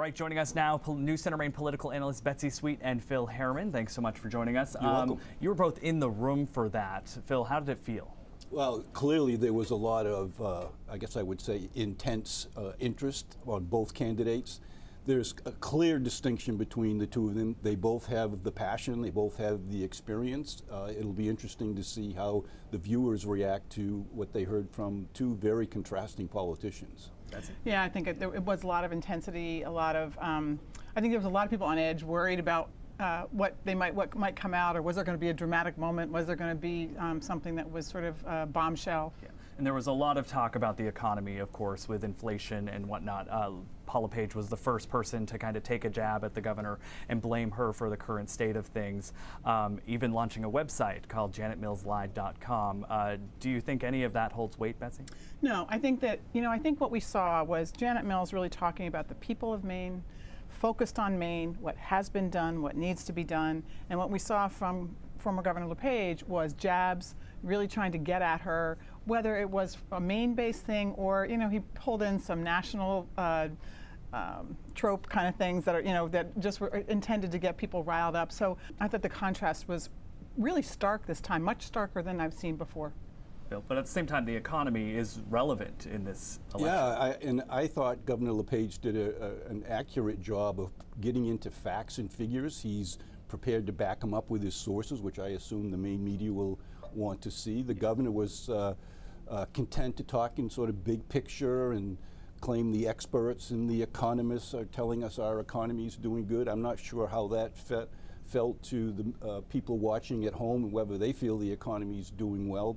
right, joining us now, News Center Maine political analyst Betsy Sweet and Phil Harriman. Thanks so much for joining us. You're welcome. You were both in the room for that. Phil, how did it feel? Well, clearly there was a lot of, I guess I would say, intense interest on both candidates. There's a clear distinction between the two of them. They both have the passion, they both have the experience. It'll be interesting to see how the viewers react to what they heard from two very contrasting politicians. Yeah, I think it was a lot of intensity, a lot of, I think there was a lot of people on edge, worried about what might come out, or was there going to be a dramatic moment? Was there going to be something that was sort of bombshell? Yeah. And there was a lot of talk about the economy, of course, with inflation and whatnot. Paula Page was the first person to kind of take a jab at the governor and blame her for the current state of things, even launching a website called janetmillslied.com. Do you think any of that holds weight, Betsy? No, I think that, I think what we saw was Janet Mills really talking about the people of Maine, focused on Maine, what has been done, what needs to be done, and what we saw from former Governor LePage was jabs, really trying to get at her, whether it was a Maine-based thing or, he pulled in some national trope kind of things that are, that just were intended to get people riled up. So I thought the contrast was really stark this time, much starker than I've seen before. But at the same time, the economy is relevant in this election. Yeah, and I thought Governor LePage did an accurate job of getting into facts and figures. He's prepared to back them up with his sources, which I assume the Maine media will want to see. The governor was content to talk in sort of big picture and claim the experts and the economists are telling us our economy is doing good. I'm not sure how that felt to the people watching at home and whether they feel the economy is doing well.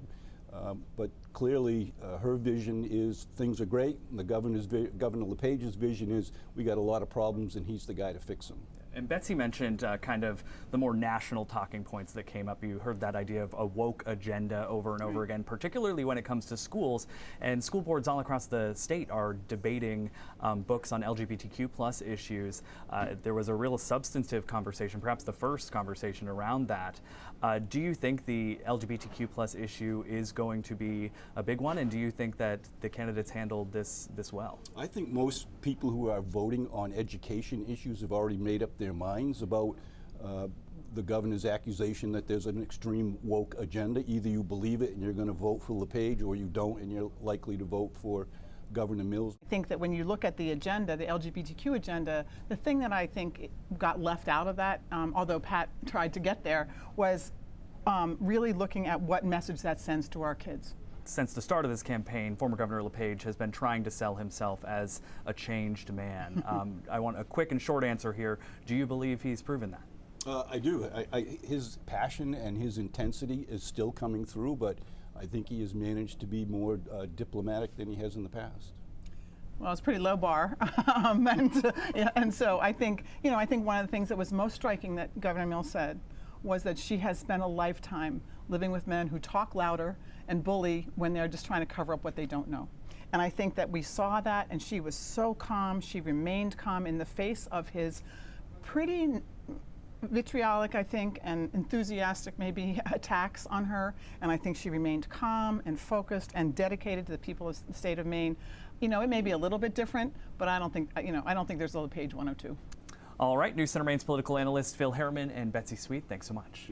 But clearly, her vision is things are great. And Governor LePage's vision is we got a lot of problems, and he's the guy to fix them. And Betsy mentioned kind of the more national talking points that came up. You heard that idea of a woke agenda over and over again, particularly when it comes to schools. And school boards all across the state are debating books on LGBTQ plus issues. There was a real substantive conversation, perhaps the first conversation around that. Do you think the LGBTQ plus issue is going to be a big one? And do you think that the candidates handled this well? I think most people who are voting on education issues have already made up their minds about the governor's accusation that there's an extreme woke agenda. Either you believe it and you're going to vote for LePage, or you don't and you're likely to vote for Governor Mills. I think that when you look at the agenda, the LGBTQ agenda, the thing that I think got left out of that, although Pat tried to get there, was really looking at what message that sends to our kids. Since the start of this campaign, former Governor LePage has been trying to sell himself as a changed man. I want a quick and short answer here. Do you believe he's proven that? I do. His passion and his intensity is still coming through, but I think he has managed to be more diplomatic than he has in the past. Well, it's a pretty low bar, and so I think, I think one of the things that was most striking that Governor Mills said was that she has spent a lifetime living with men who talk louder and bully when they're just trying to cover up what they don't know. And I think that we saw that, and she was so calm. She remained calm in the face of his pretty vitriolic, I think, and enthusiastic maybe attacks on her. And I think she remained calm and focused and dedicated to the people of the state of Maine. It may be a little bit different, but I don't think, I don't think there's a LePage 102. All right, News Center Maine's political analyst Phil Harriman and Betsy Sweet, thanks so much.